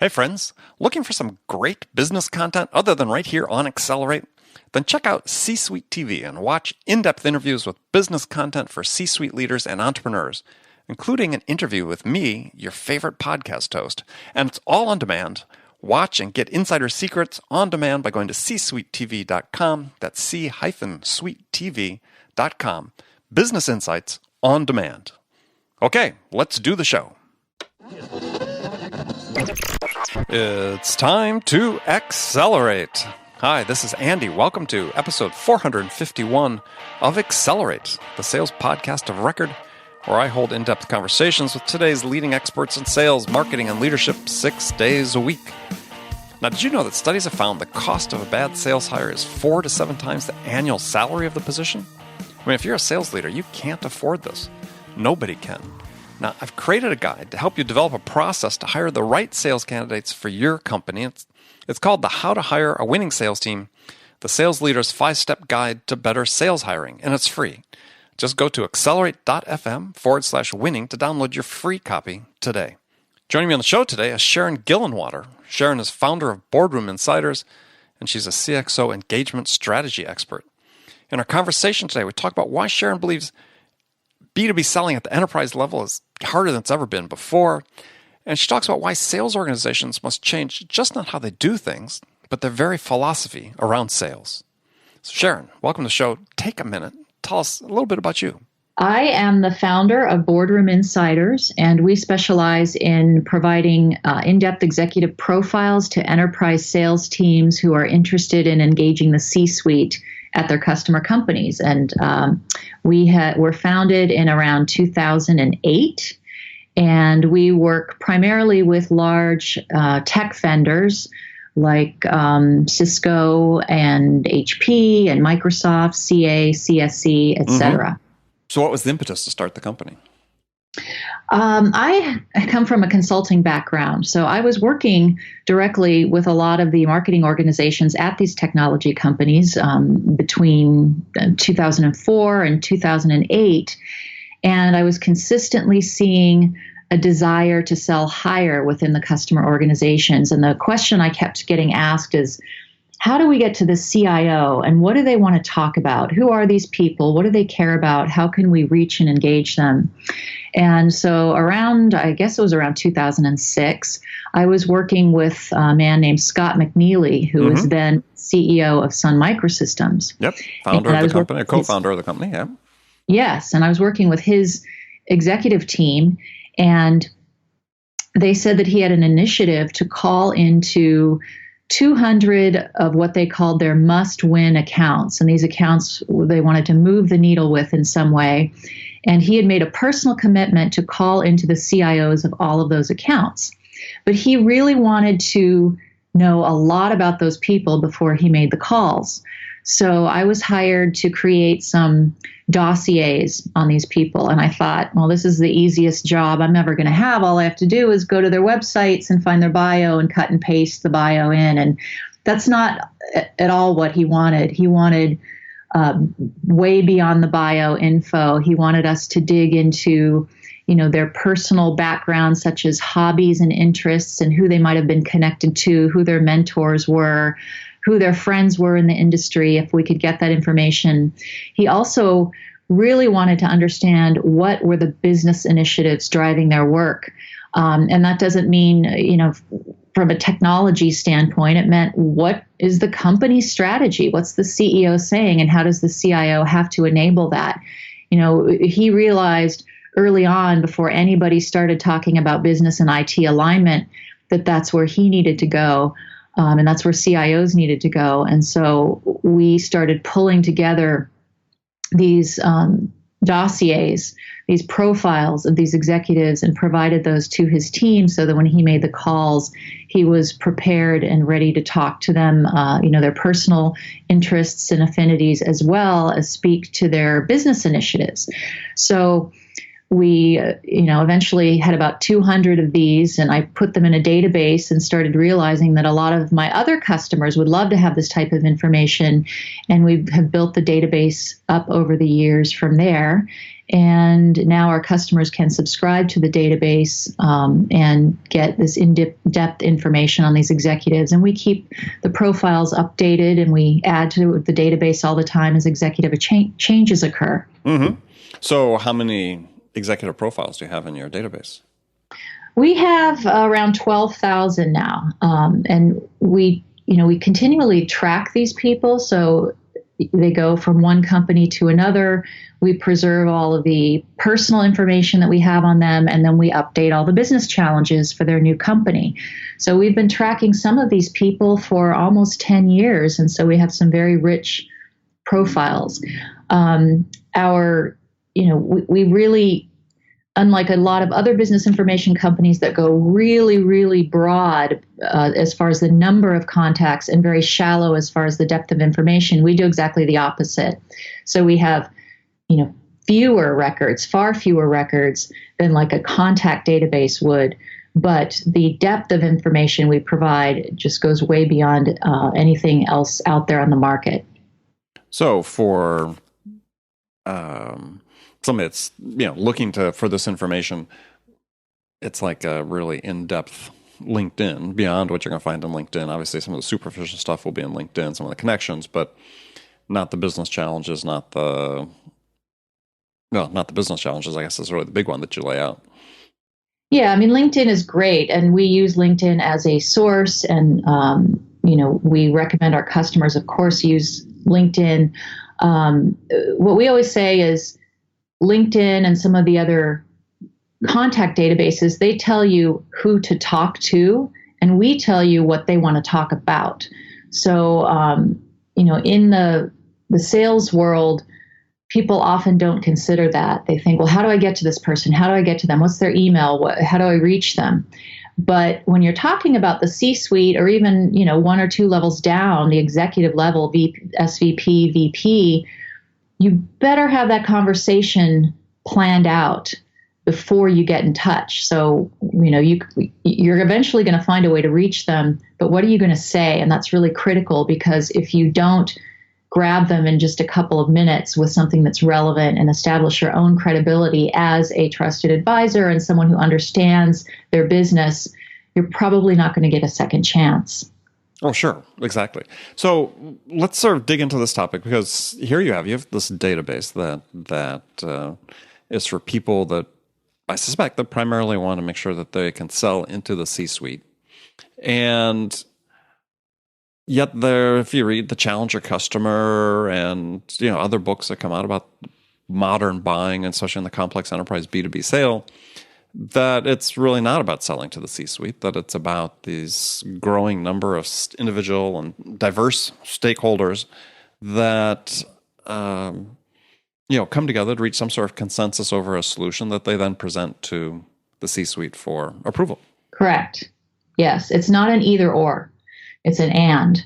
Hey friends, looking for some great business content other than right here on Accelerate? Then check out C-Suite TV and watch in-depth interviews with business content for C-Suite leaders and entrepreneurs, including an interview with me, your favorite podcast host. And it's all on demand. Watch and get insider secrets on demand by going to csuitetv.com. That's c-suitetv.com. Business insights on demand. Okay, let's do the show. It's time to accelerate. Hi, this is Andy. Welcome to episode 451 of Accelerate, the sales podcast of record, where I hold in-depth conversations with today's leading experts in sales, marketing, and leadership 6 days a week. Now, did you know that studies have found the cost of a bad sales hire is 4 to 7 times the annual salary of the position? I mean, if you're a sales leader, you can't afford this. Nobody can. Now, I've created a guide to help you develop a process to hire the right sales candidates for your company. It's called the How to Hire a Winning Sales Team, the Sales Leader's 5-Step Guide to Better Sales Hiring, and it's free. Just go to accelerate.fm/winning to download your free copy today. Joining me on the show today is Sharon Gillenwater. Sharon is founder of Boardroom Insiders, and she's a CXO engagement strategy expert. In our conversation today, we talk about why Sharon believes B2B selling at the enterprise level is harder than it's ever been before. And she talks about why sales organizations must change just not how they do things, but their very philosophy around sales. So Sharon, welcome to the show. Take a minute. Tell us a little bit about you. I am the founder of Boardroom Insiders, and we specialize in providing in-depth executive profiles to enterprise sales teams who are interested in engaging the C-suite at their customer companies. And were founded in around 2008, and we work primarily with large tech vendors like Cisco and HP and Microsoft, CA, CSC, etc. So what was the impetus to start the company? I come from a consulting background, so I was working directly with a lot of the marketing organizations at these technology companies between 2004 and 2008, and I was consistently seeing a desire to sell higher within the customer organizations. And the question I kept getting asked is, how do we get to the CIO, and what do they want to talk about? Who are these people? What do they care about? How can we reach and engage them? And so I guess it was around 2006, I was working with a man named Scott McNeely, who was then CEO of Sun Microsystems. Yep, founder of the company, co-founder of the company, yeah. Yes, and I was working with his executive team, and they said that he had an initiative to call into 200 of what they called their must-win accounts. And these accounts they wanted to move the needle with in some way. And he had made a personal commitment to call into the CIOs of all of those accounts. But he really wanted to know a lot about those people before he made the calls. So I was hired to create some dossiers on these people. And I thought, well, this is the easiest job I'm ever going to have. All I have to do is go to their websites and find their bio and cut and paste the bio in. And that's not at all what he wanted. He wanted way beyond the bio info. He wanted us to dig into, their personal background, such as hobbies and interests and who they might have been connected to, who their mentors were, who their friends were in the industry, if we could get that information. He also really wanted to understand what were the business initiatives driving their work. And that doesn't mean, from a technology standpoint, it meant what is the company's strategy? What's the CEO saying? And how does the CIO have to enable that? He realized early on, before anybody started talking about business and IT alignment, that that's where he needed to go. And that's where CIOs needed to go. And so we started pulling together these dossiers, these profiles of these executives, and provided those to his team so that when he made the calls, he was prepared and ready to talk to them, their personal interests and affinities, as well as speak to their business initiatives. So we, eventually had about 200 of these, and I put them in a database and started realizing that a lot of my other customers would love to have this type of information. And we have built the database up over the years from there. And now our customers can subscribe to the database and get this in-depth information on these executives. And we keep the profiles updated, and we add to the database all the time as executive changes occur. Mm-hmm. So how many executive profiles do you have in your database? We have around 12,000 now. And we continually track these people. So they go from one company to another. We preserve all of the personal information that we have on them, and then we update all the business challenges for their new company. So we've been tracking some of these people for almost 10 years, and so we have some very rich profiles. We really, unlike a lot of other business information companies that go really, really broad as far as the number of contacts and very shallow as far as the depth of information, we do exactly the opposite. So we have, far fewer records than like a contact database would. But the depth of information we provide just goes way beyond anything else out there on the market. So for somebody that's looking for this information, it's like a really in-depth LinkedIn beyond what you're going to find in LinkedIn. Obviously, some of the superficial stuff will be in LinkedIn, some of the connections, but not the business challenges, not the business challenges, I guess is really the big one that you lay out. Yeah, I mean, LinkedIn is great, and we use LinkedIn as a source, and we recommend our customers, of course, use LinkedIn. What we always say is LinkedIn and some of the other contact databases, they tell you who to talk to, and we tell you what they want to talk about. So, in the sales world, people often don't consider that. They think, well, how do I get to this person? How do I get to them? What's their email? How do I reach them? But when you're talking about the C-suite, or even, one or two levels down, the executive level, SVP, VP, you better have that conversation planned out before you get in touch. So, you're eventually going to find a way to reach them, but what are you going to say? And that's really critical, because if you don't grab them in just a couple of minutes with something that's relevant and establish your own credibility as a trusted advisor and someone who understands their business, you're probably not going to get a second chance. Oh, sure. Exactly. So let's sort of dig into this topic, because here you have this database that is for people that I suspect that primarily want to make sure that they can sell into the C-suite. And yet if you read the Challenger Customer and other books that come out about modern buying, and especially in the complex enterprise B2B sale, that it's really not about selling to the C-suite, that it's about these growing number of individual and diverse stakeholders that come together to reach some sort of consensus over a solution that they then present to the C-suite for approval. Correct. Yes, it's not an either or. It's an and.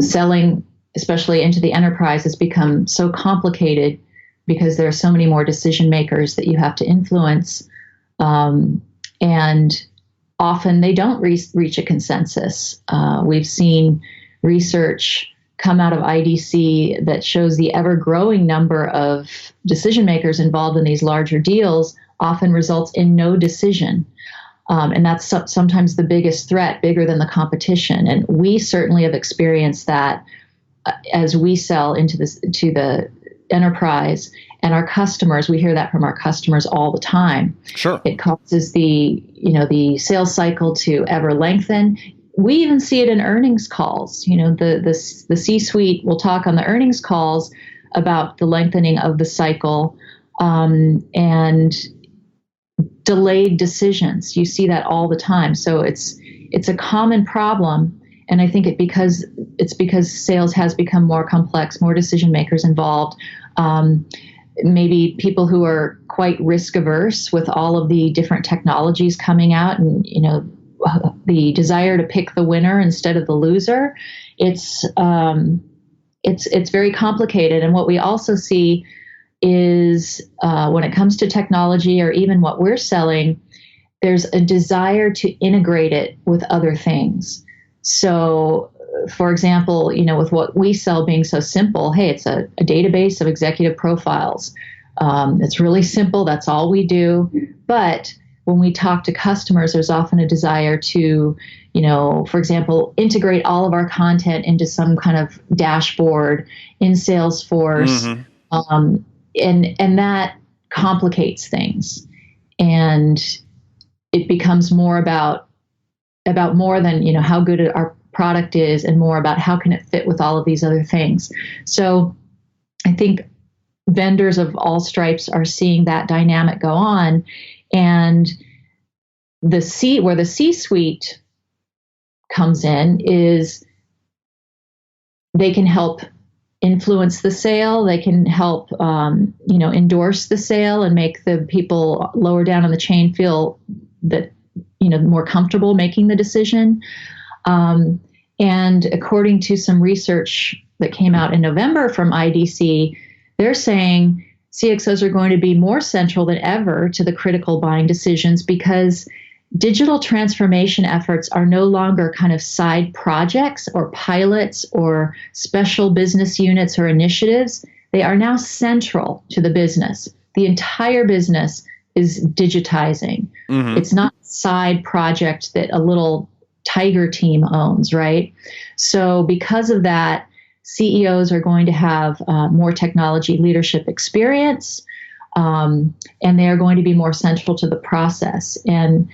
Selling, especially into the enterprise, has become so complicated because there are so many more decision makers that you have to influence. And often they don't reach a consensus. We've seen research come out of IDC that shows the ever-growing number of decision makers involved in these larger deals often results in no decision. And that's sometimes the biggest threat, bigger than the competition. And we certainly have experienced that as we sell to the enterprise, and our customers, we hear that from our customers all the time. Sure. It causes the sales cycle to ever lengthen. We even see it in earnings calls. The C-suite will talk on the earnings calls about the lengthening of the cycle and delayed decisions. You see that all the time. So it's a common problem, and I think it's because sales has become more complex, more decision makers involved. Maybe people who are quite risk averse with all of the different technologies coming out, and the desire to pick the winner instead of the loser. It's very complicated. And what we also see is when it comes to technology or even what we're selling, there's a desire to integrate it with other things. So, for example, with what we sell being so simple, hey, it's a database of executive profiles. It's really simple. That's all we do. But when we talk to customers, there's often a desire to, for example, integrate all of our content into some kind of dashboard in Salesforce. And that complicates things. And it becomes more about more than, how good our product is, and more about how can it fit with all of these other things. So I think vendors of all stripes are seeing that dynamic go on, and where the C-suite comes in is they can help influence the sale. They can help, endorse the sale and make the people lower down on the chain feel that, more comfortable making the decision. And according to some research that came out in November from IDC, they're saying CXOs are going to be more central than ever to the critical buying decisions, because digital transformation efforts are no longer kind of side projects or pilots or special business units or initiatives. They are now central to the business. The entire business is digitizing. It's not a side project that a little tiger team owns, right? So because of that, CEOs are going to have more technology leadership experience, and they are going to be more central to the process. And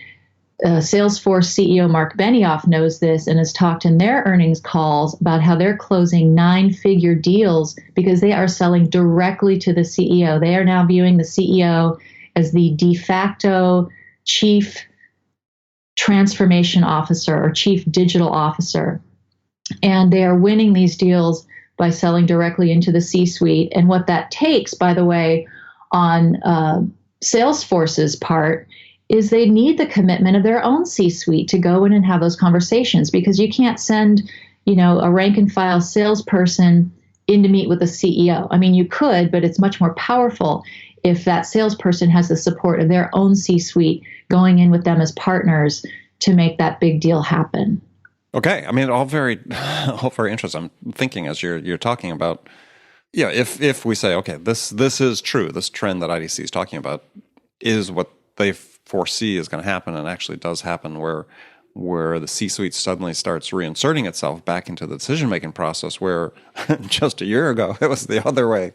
Salesforce CEO Mark Benioff knows this and has talked in their earnings calls about how they're closing 9-figure deals because they are selling directly to the CEO. They are now viewing the CEO as the de facto chief transformation officer or chief digital officer. And they are winning these deals by selling directly into the C-suite. And what that takes, by the way, on Salesforce's part, is they need the commitment of their own C-suite to go in and have those conversations, because you can't send, a rank and file salesperson in to meet with the CEO. I mean, you could, but it's much more powerful if that salesperson has the support of their own C-suite going in with them as partners to make that big deal happen. Okay. I mean, all very interesting. I'm thinking as you're talking about, if we say, okay, this is true, this trend that IDC is talking about is what they foresee is going to happen, and actually does happen, where the C-suite suddenly starts reinserting itself back into the decision-making process, where just a year ago it was the other way.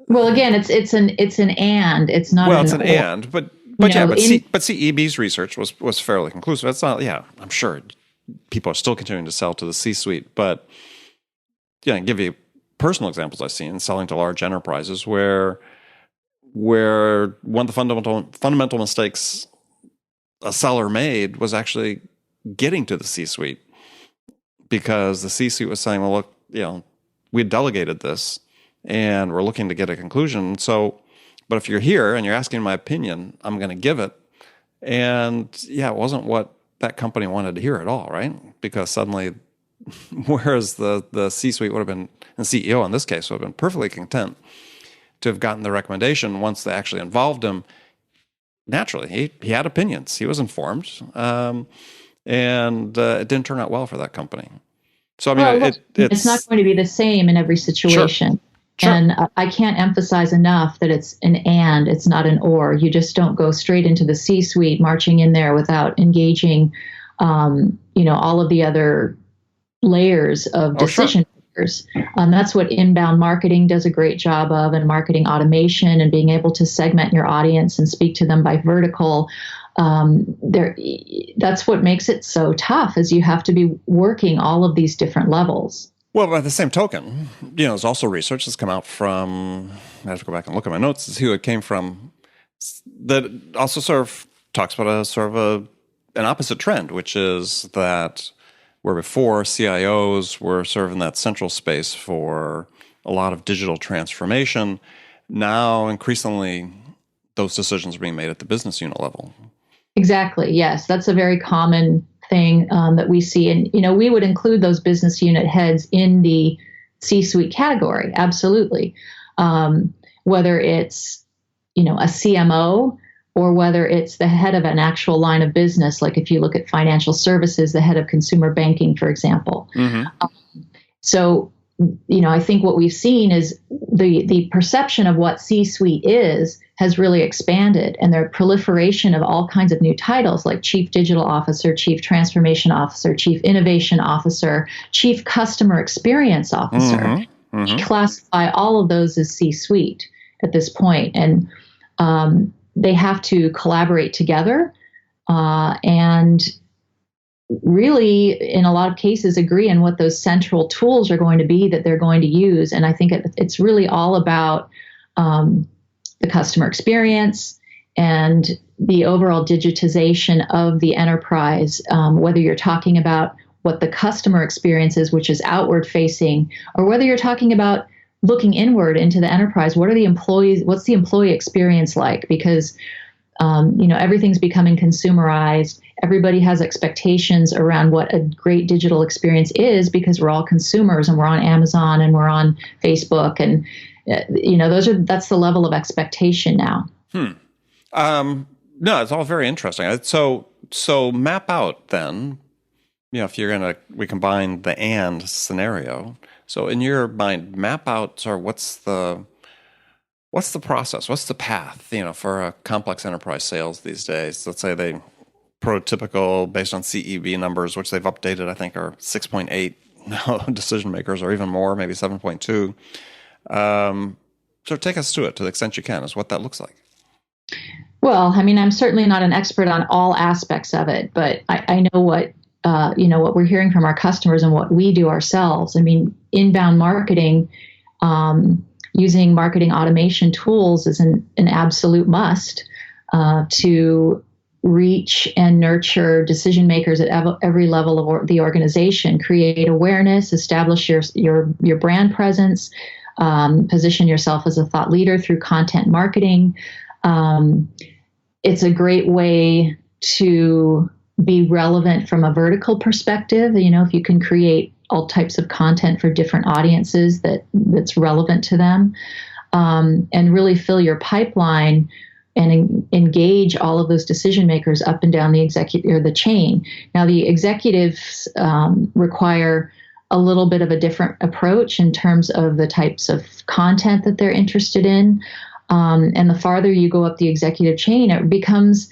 Well, again, it's an and. It's not. Well, it's an and, but CEB's research was fairly conclusive. It's not. Yeah, I'm sure people are still continuing to sell to the C-suite, but give you personal examples I've seen selling to large enterprises where one of the fundamental mistakes a seller made was actually getting to the C-suite, because the C-suite was saying, well, look, we delegated this and we're looking to get a conclusion. So, but if you're here and you're asking my opinion, I'm going to give it. And it wasn't what that company wanted to hear at all, right? Because suddenly, whereas the C-suite would have been, and CEO in this case would have been perfectly content to have gotten the recommendation once they actually involved him. Naturally, he had opinions. He was informed, and it didn't turn out well for that company. So, I mean, it's not going to be the same in every situation. Sure. And I can't emphasize enough that it's an and, it's not an or. You just don't go straight into the C-suite marching in there without engaging, all of the other layers of decision makers. That's what inbound marketing does a great job of, and marketing automation, and being able to segment your audience and speak to them by vertical. That's what makes it so tough, is you have to be working all of these different levels. Well, by the same token, there's also research that's come out from, I have to go back and look at my notes to see who it came from, that also sort of talks about an opposite trend, which is that where before CIOs were sort of in that central space for a lot of digital transformation, now increasingly those decisions are being made at the business unit level. Exactly. Yes, that's a very common thing that we see. And, we would include those business unit heads in the C-suite category, absolutely. Whether it's, a CMO, or whether it's the head of an actual line of business, like if you look at financial services, the head of consumer banking, for example. Mm-hmm. So, I think what we've seen is the perception of what C-suite has really expanded, and the proliferation of all kinds of new titles like Chief Digital Officer, Chief Transformation Officer, Chief Innovation Officer, Chief Customer Experience Officer. Mm-hmm. Mm-hmm. We classify all of those as C-suite at this point, and they have to collaborate together and really, in a lot of cases, agree on what those central tools are going to be that they're going to use. And I think it's really all about the customer experience and the overall digitization of the enterprise, whether you're talking about what the customer experience is, which is outward facing, or whether you're talking about looking inward into the enterprise. What are the employees? What's the employee experience like? Because everything's becoming consumerized. Everybody has expectations around what a great digital experience is, because we're all consumers and we're on Amazon and we're on Facebook, and that's the level of expectation now. No, it's all very interesting. So map out then. If we combine the and scenario. So in your mind, map out sort of what's the process? What's the path, for a complex enterprise sales these days? Let's say they prototypical based on CEB numbers, which they've updated, I think, are 6.8 now decision makers, or even more, maybe 7.2. So take us through it to the extent you can, is what that looks like. Well, I'm certainly not an expert on all aspects of it, but I know what we're hearing from our customers and what we do ourselves. Inbound marketing, using marketing automation tools is an absolute must to reach and nurture decision makers at every level of the organization, create awareness, establish your brand presence, position yourself as a thought leader through content marketing. It's a great way to be relevant from a vertical perspective. If you can create all types of content for different audiences that's relevant to them, and really fill your pipeline and engage all of those decision makers up and down the executive or the chain. Now, the executives require a little bit of a different approach in terms of the types of content that they're interested in. And the farther you go up the executive chain, it becomes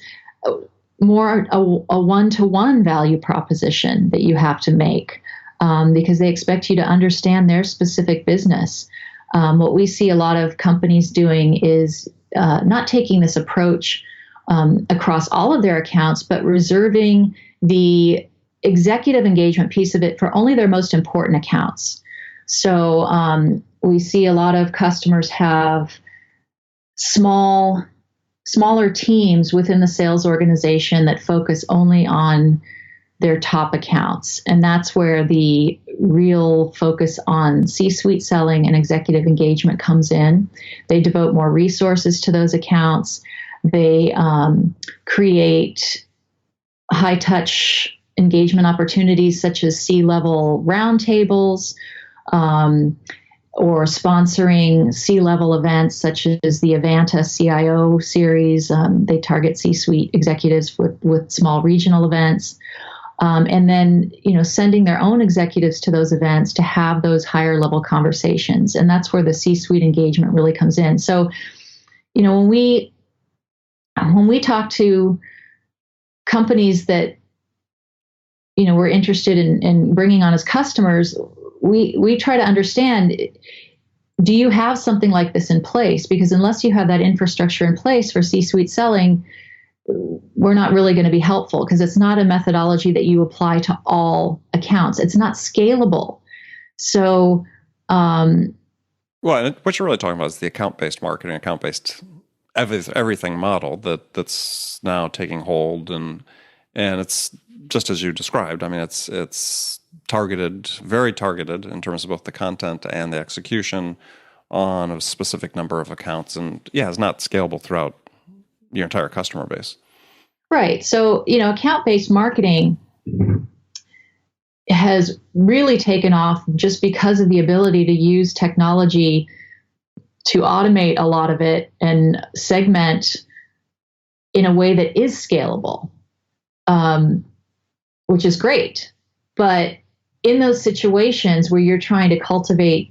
more a one-to-one value proposition that you have to make, because they expect you to understand their specific business. What we see a lot of companies doing is not taking this approach across all of their accounts, but reserving the executive engagement piece of it for only their most important accounts. So we see a lot of customers have smaller teams within the sales organization that focus only on their top accounts. And that's where the real focus on C-suite selling and executive engagement comes in. They devote more resources to those accounts. They create high-touch engagement opportunities such as C-level roundtables, or sponsoring C-level events such as the Avanta CIO series. They target C-suite executives with small regional events. And then, sending their own executives to those events to have those higher level conversations. And that's where the C-suite engagement really comes in. So, when we talk to companies that, we're interested in bringing on as customers, we try to understand, do you have something like this in place? Because unless you have that infrastructure in place for C-suite selling, we're not really going to be helpful, because it's not a methodology that you apply to all accounts. It's not scalable. So, well, what you're really talking about is the account-based marketing, account-based everything model that's now taking hold, and it's just as you described. It's targeted, very targeted in terms of both the content and the execution on a specific number of accounts, and it's not scalable throughout your entire customer base. Right. So, account-based marketing has really taken off just because of the ability to use technology to automate a lot of it and segment in a way that is scalable, which is great. But in those situations where you're trying to cultivate,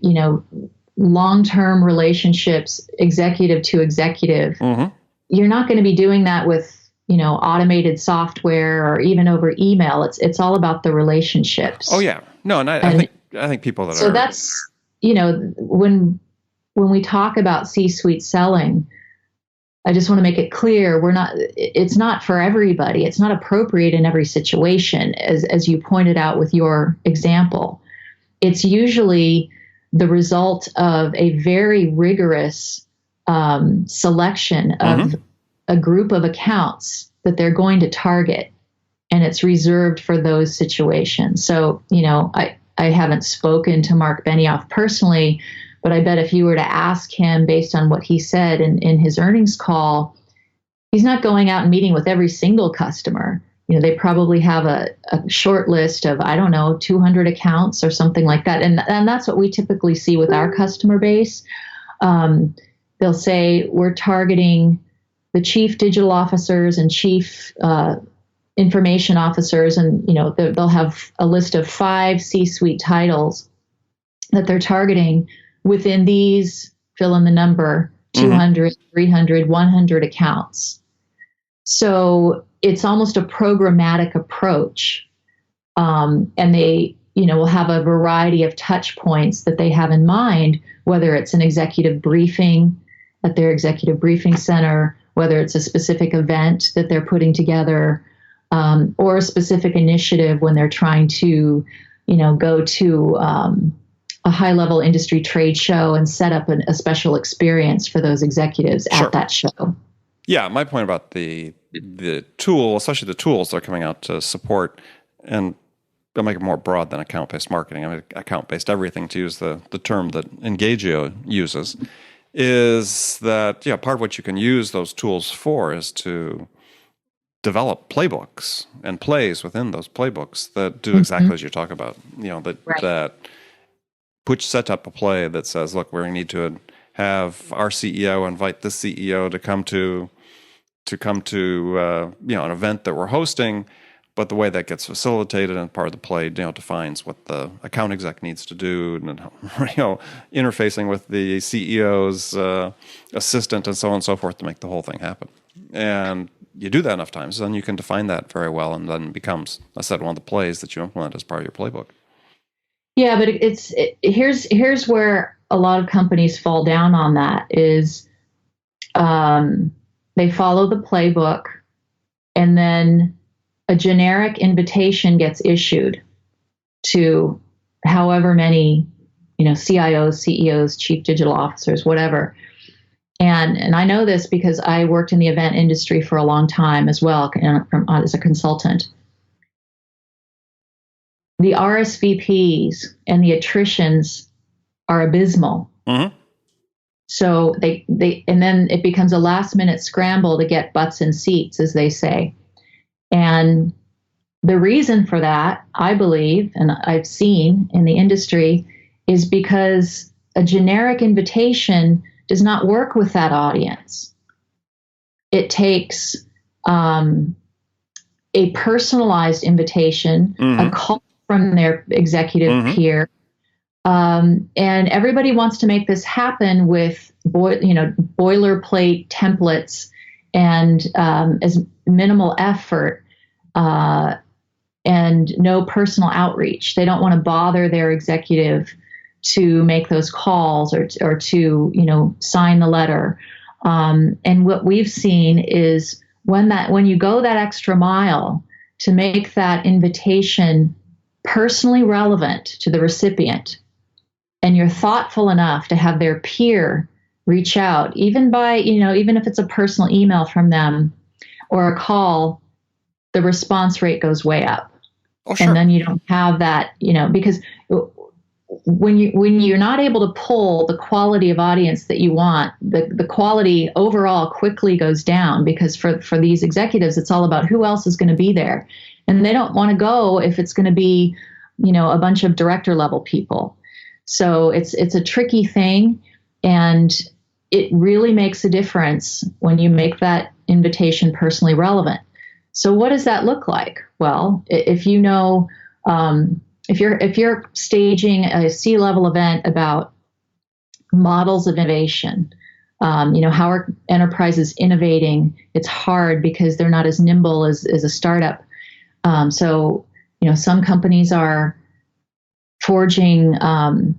long-term relationships, executive to executive, you're not going to be doing that with, automated software or even over email. It's all about the relationships. Oh yeah. No, and I think people that so are. That's, when we talk about C-suite selling, I just want to make it clear it's not for everybody. It's not appropriate in every situation, as you pointed out with your example. It's usually the result of a very rigorous selection of a group of accounts that they're going to target, and it's reserved for those situations. So, I haven't spoken to Mark Benioff personally, but I bet if you were to ask him based on what he said in his earnings call, he's not going out and meeting with every single customer. They probably have a short list of, 200 accounts or something like that. And that's what we typically see with our customer base. They'll say we're targeting the chief digital officers and chief information officers. And, they'll have a list of 5 C-suite titles that they're targeting within these, fill in the number, 200, 300, 100 accounts. So it's almost a programmatic approach. And they, will have a variety of touch points that they have in mind, whether it's an executive briefing at their executive briefing center, whether it's a specific event that they're putting together, or a specific initiative when they're trying to, go to a high-level industry trade show and set up a special experience for those executives at that show. Yeah, my point about the tool, especially the tools that are coming out to support, and I'll make it more broad than account-based marketing. I mean, account-based everything, to use the term that Engagio uses, is that part of what you can use those tools for is to develop playbooks and plays within those playbooks that do exactly as you talk about. That set up a play that says, look, we need to have our CEO invite this CEO to come to an event that we're hosting, but the way that gets facilitated and part of the play, defines what the account exec needs to do, and interfacing with the CEO's assistant and so on and so forth to make the whole thing happen. And you do that enough times, then you can define that very well, and then it becomes, I said, one of the plays that you implement as part of your playbook. Yeah, but here's where a lot of companies fall down on that is they follow the playbook, and then a generic invitation gets issued to however many, CIOs, CEOs, chief digital officers, whatever. And I know this because I worked in the event industry for a long time as well, as a consultant. The RSVPs and the attritions are abysmal. So they and then it becomes a last minute scramble to get butts in seats, as they say. And the reason for that, I believe, and I've seen in the industry, is because a generic invitation does not work with that audience. It takes a personalized invitation, a call from their executive peer. And everybody wants to make this happen with boilerplate templates and as minimal effort and no personal outreach. They don't want to bother their executive to make those calls or to sign the letter. And what we've seen is when you go that extra mile to make that invitation personally relevant to the recipient, and you're thoughtful enough to have their peer reach out, even if it's a personal email from them or a call, the response rate goes way up. Oh, sure. And then you don't have that, because when you're not able to pull the quality of audience that you want, the quality overall quickly goes down, because for these executives, it's all about who else is going to be there. And they don't want to go if it's going to be a bunch of director level people. So it's a tricky thing, and it really makes a difference when you make that invitation personally relevant. So what does that look like? Well, if if you're staging a C-level event about models of innovation, how are enterprises innovating? It's hard because they're not as nimble as a startup. So some companies are forging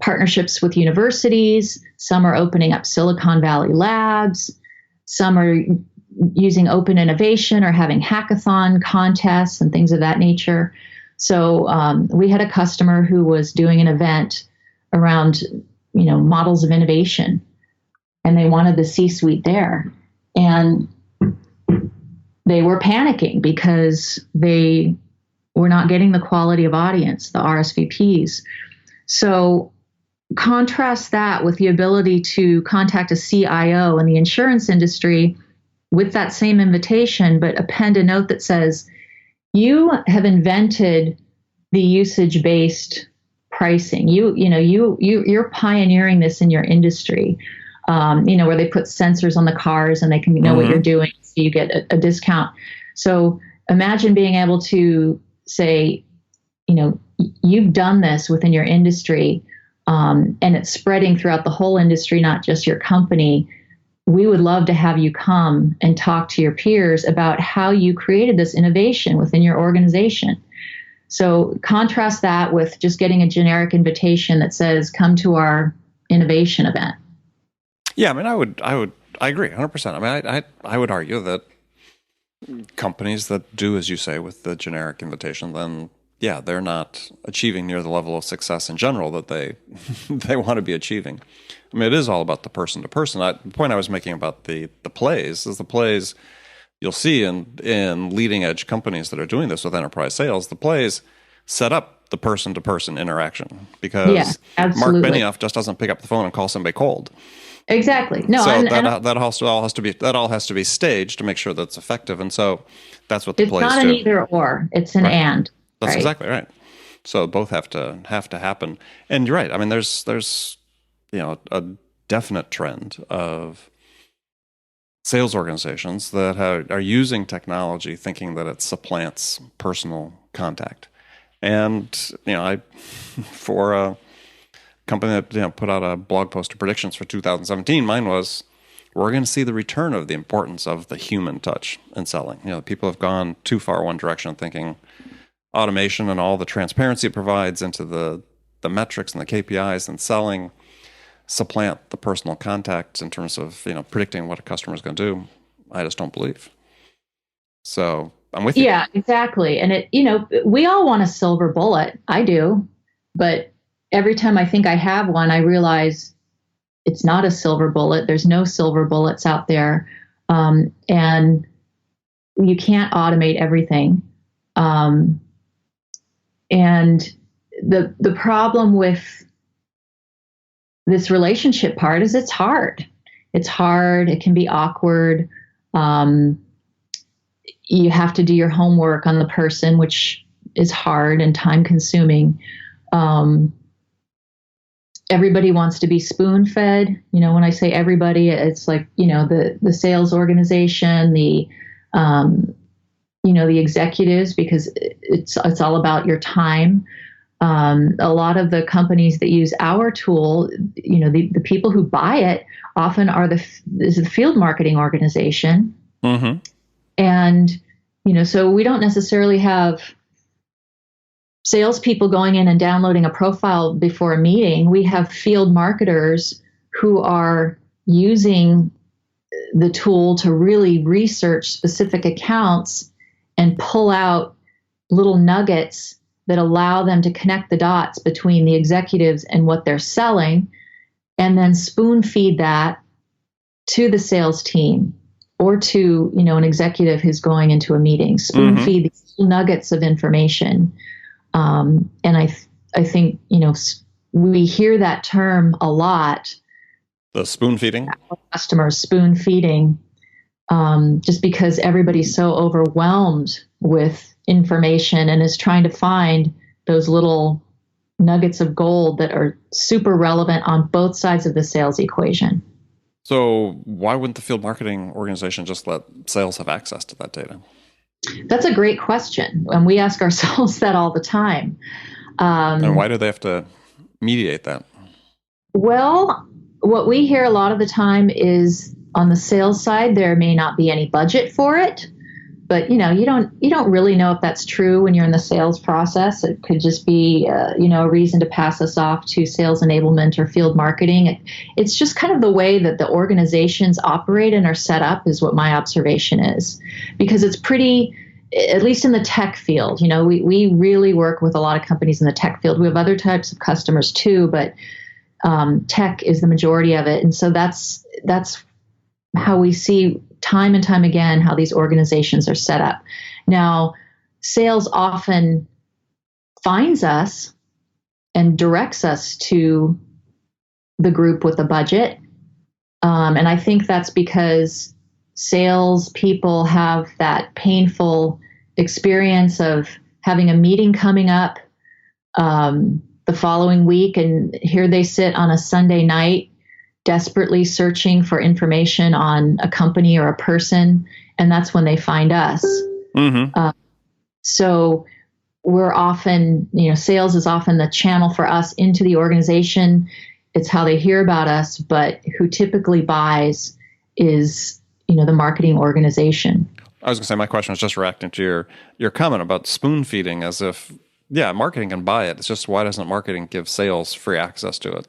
partnerships with universities. Some are opening up Silicon Valley labs. Some are using open innovation or having hackathon contests and things of that nature. So we had a customer who was doing an event around, models of innovation, and they wanted the C-suite there. And they were panicking because they were not getting the quality of audience, the RSVPs. So contrast that with the ability to contact a CIO in the insurance industry with that same invitation, but append a note that says, you have invented the usage-based pricing. You're pioneering this in your industry, where they put sensors on the cars and they can know what you're doing, so you get a discount. So imagine being able to say, you've done this within your industry, and it's spreading throughout the whole industry, not just your company. We would love to have you come and talk to your peers about how you created this innovation within your organization. So contrast that with just getting a generic invitation that says, come to our innovation event. Yeah, I mean, I agree 100%. I mean, I would argue that companies that do, as you say, with the generic invitation, then yeah, they're not achieving near the level of success in general that they want to be achieving. I mean, it is all about the person to person. The point I was making about the plays is the plays you'll see in leading edge companies that are doing this with enterprise sales. The plays set up the person to person interaction because Mark Benioff just doesn't pick up the phone and call somebody cold. Exactly. No, so that all has to be staged to make sure that it's effective, and so that's what the plays do. It's not an either or; it's an and. That's exactly right. So both have to happen. And you're right. I mean, there's a definite trend of sales organizations that are using technology thinking that it supplants personal contact. And for a company that put out a blog post of predictions for 2017, mine was, we're going to see the return of the importance of the human touch in selling. People have gone too far one direction, thinking automation and all the transparency it provides into the metrics and the KPIs and selling supplant the personal contact in terms of predicting what a customer is going to do. I just don't believe. So I'm with you. Yeah, exactly. And we all want a silver bullet. I do, but every time I think I have one, I realize it's not a silver bullet. There's no silver bullets out there, and you can't automate everything. And the problem with this relationship part is it's hard. It's hard. It can be awkward. You have to do your homework on the person, which is hard and time consuming. Everybody wants to be spoon fed. When I say everybody, it's like, the sales organization, the executives, because it's all about your time. A lot of the companies that use our tool, the people who buy it often is the field marketing organization. Mm-hmm. And, so we don't necessarily have salespeople going in and downloading a profile before a meeting. We have field marketers who are using the tool to really research specific accounts and pull out little nuggets that allow them to connect the dots between the executives and what they're selling, and then spoon feed that to the sales team or to, an executive who's going into a meeting. Spoon feed these nuggets of information. And I think, we hear that term a lot. The spoon feeding? Customers spoon feeding, just because everybody's so overwhelmed with information and is trying to find those little nuggets of gold that are super relevant on both sides of the sales equation. So why wouldn't the field marketing organization just let sales have access to that data? That's a great question. And we ask ourselves that all the time. And why do they have to mediate that? Well, what we hear a lot of the time is on the sales side, there may not be any budget for it. But you don't really know if that's true when you're in the sales process. It could just be a reason to pass us off to sales enablement or field marketing. It's just kind of the way that the organizations operate and are set up is what my observation is, because it's pretty. At least in the tech field, we really work with a lot of companies in the tech field. We have other types of customers too, but tech is the majority of it, and so that's how we see time and time again how these organizations are set up. Now, sales often finds us and directs us to the group with the budget. And I think that's because sales people have that painful experience of having a meeting coming up the following week, and here they sit on a Sunday night desperately searching for information on a company or a person, and that's when they find us. Mm-hmm. So we're often, sales is often the channel for us into the organization. It's how they hear about us, but who typically buys is, the marketing organization. I was going to say, my question was just reacting to your comment about spoon feeding, as if, marketing can buy it. It's just, why doesn't marketing give sales free access to it?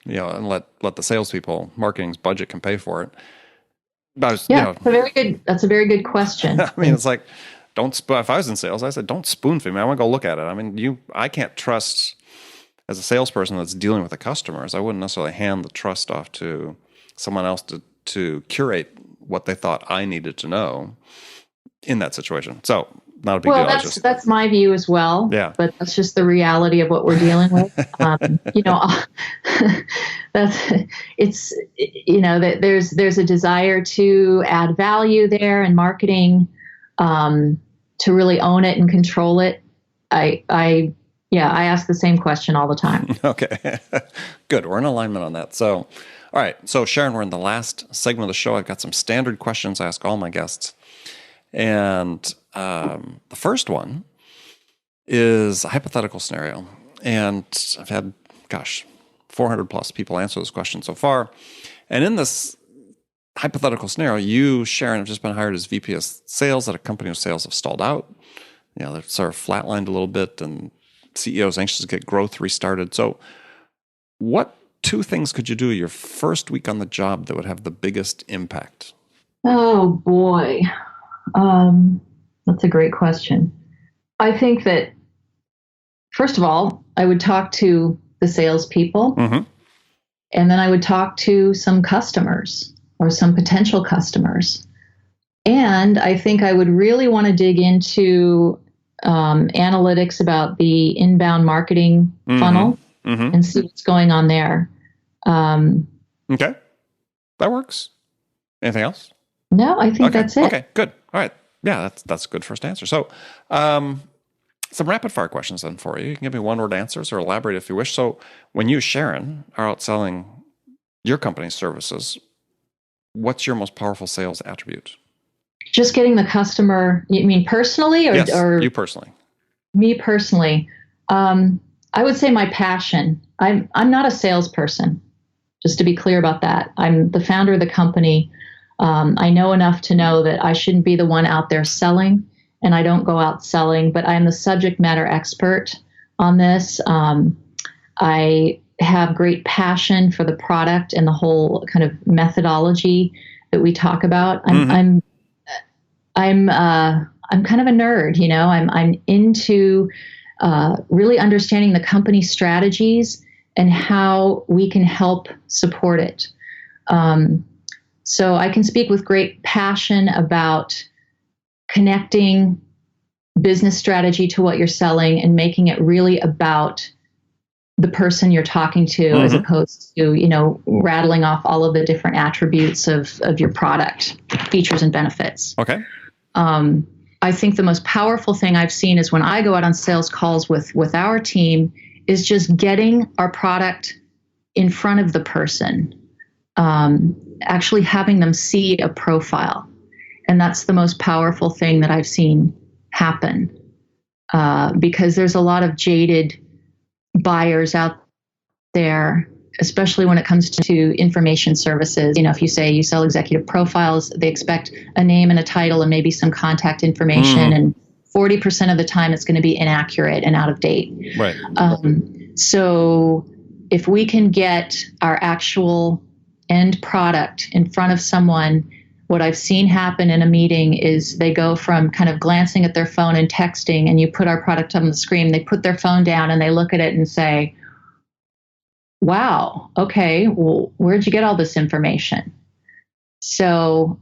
And let the salespeople, marketing's budget can pay for it. That's a very good question. I mean, it's like, if I was in sales, I said, don't spoon feed me. I want to go look at it. I mean, I can't trust, as a salesperson that's dealing with the customers, I wouldn't necessarily hand the trust off to someone else to curate what they thought I needed to know in that situation. So, not a big deal. Well, that's my view as well. Yeah. But that's just the reality of what we're dealing with. There's a desire to add value there, and marketing to really own it and control it. I ask the same question all the time. Okay, good. We're in alignment on that. So, all right. So, Sharon, we're in the last segment of the show. I've got some standard questions I ask all my guests. And the first one is a hypothetical scenario. And I've had, 400 plus people answer this question so far. And in this hypothetical scenario, you, Sharon, have just been hired as VP of sales at a company whose sales have stalled out. They're sort of flatlined a little bit, and CEO's anxious to get growth restarted. So what two things could you do your first week on the job that would have the biggest impact? Oh, boy. That's a great question. I think that, first of all, I would talk to the salespeople, mm-hmm. and then I would talk to some customers or some potential customers. And I think I would really want to dig into analytics about the inbound marketing mm-hmm. funnel mm-hmm. and see what's going on there. Okay. That works. Anything else? No, I think that's it. Okay, good. All right. Yeah, that's a good first answer. So, some rapid fire questions then for you. You can give me one-word answers or elaborate if you wish. So, when you, Sharon, are out selling your company's services, what's your most powerful sales attribute? Just getting the customer. You mean personally, or yes, you personally? Me personally. I would say my passion. I'm not a salesperson. Just to be clear about that, I'm the founder of the company. I know enough to know that I shouldn't be the one out there selling, and I don't go out selling, but I'm the subject matter expert on this. I have great passion for the product and the whole kind of methodology that we talk about. I'm kind of a nerd, I'm into really understanding the company strategies and how we can help support it. So I can speak with great passion about connecting business strategy to what you're selling and making it really about the person you're talking to, mm-hmm. as opposed to, rattling off all of the different attributes of your product, features and benefits. Okay. I think the most powerful thing I've seen is when I go out on sales calls with our team is just getting our product in front of the person, actually having them see a profile. And that's the most powerful thing that I've seen happen, because there's a lot of jaded buyers out there, especially when it comes to information services. If you say you sell executive profiles, they expect a name and a title and maybe some contact information. And 40% of the time it's going to be inaccurate and out of date. Right. So if we can get our actual end product in front of someone, what I've seen happen in a meeting is they go from kind of glancing at their phone and texting, and you put our product on the screen, they put their phone down and they look at it and say, wow, okay, well, where'd you get all this information? So,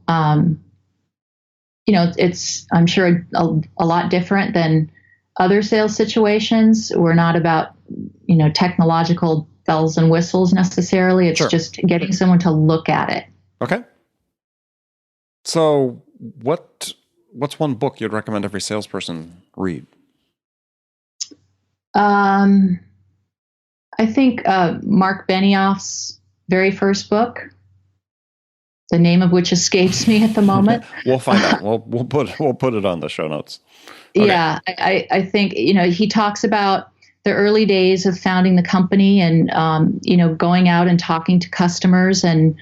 it's, I'm sure, a lot different than other sales situations. We're not about, technological bells and whistles necessarily. It's just getting someone to look at it. Okay. So what's one book you'd recommend every salesperson read? I think Mark Benioff's very first book, the name of which escapes me at the moment. We'll find out. We'll put it on the show notes. Okay. Yeah, I think he talks about the early days of founding the company and going out and talking to customers, and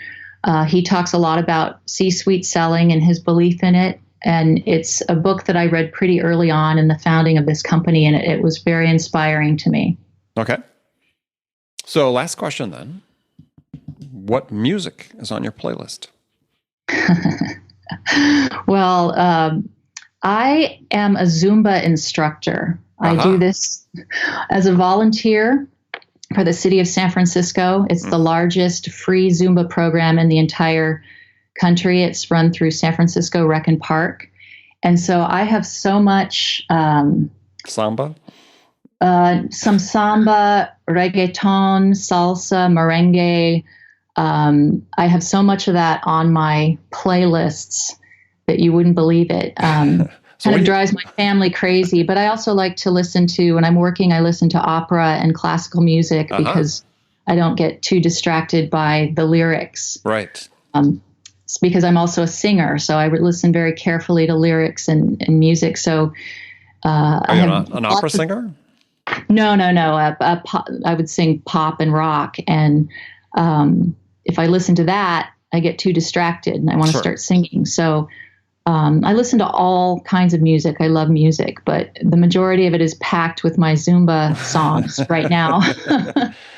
he talks a lot about C-suite selling and his belief in it. And it's a book that I read pretty early on in the founding of this company, and it was very inspiring to me. Okay. So last question then. What music is on your playlist? Well, I am a Zumba instructor. I do this as a volunteer for the city of San Francisco. It's the largest free Zumba program in the entire country. It's run through San Francisco Rec and Park. And so I have so much... Samba? Some samba, reggaeton, salsa, merengue. I have so much of that on my playlists that you wouldn't believe it. Kind of drives my family crazy. But I also like to listen to, when I'm working, I listen to opera and classical music because I don't get too distracted by the lyrics. Right. It's because I'm also a singer, so I would listen very carefully to lyrics and music. So Are you an opera singer? No. I would sing pop and rock. And if I listen to that, I get too distracted and I want to start singing. So I listen to all kinds of music. I love music, but the majority of it is packed with my Zumba songs right now.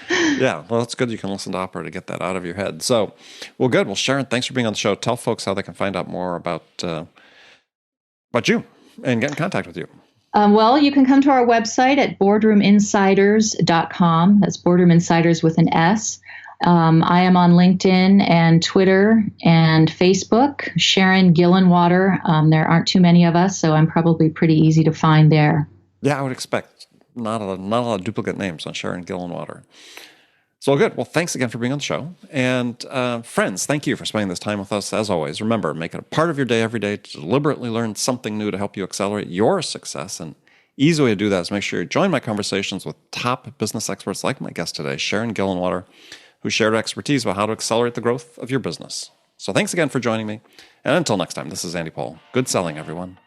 Yeah, well, that's good. You can listen to opera to get that out of your head. So, well, good. Well, Sharon, thanks for being on the show. Tell folks how they can find out more about you and get in contact with you. Well, you can come to our website at boardroominsiders.com. That's Boardroom Insiders with an S. I am on LinkedIn and Twitter and Facebook, Sharon Gillenwater. There aren't too many of us, so I'm probably pretty easy to find there. Yeah, I would expect not a lot of duplicate names on Sharon Gillenwater. So good. Well, thanks again for being on the show. And friends, thank you for spending this time with us. As always, remember, make it a part of your day every day to deliberately learn something new to help you accelerate your success. And easy way to do that is make sure you join my conversations with top business experts like my guest today, Sharon Gillenwater, who shared expertise about how to accelerate the growth of your business. So thanks again for joining me. And until next time, this is Andy Paul. Good selling, everyone.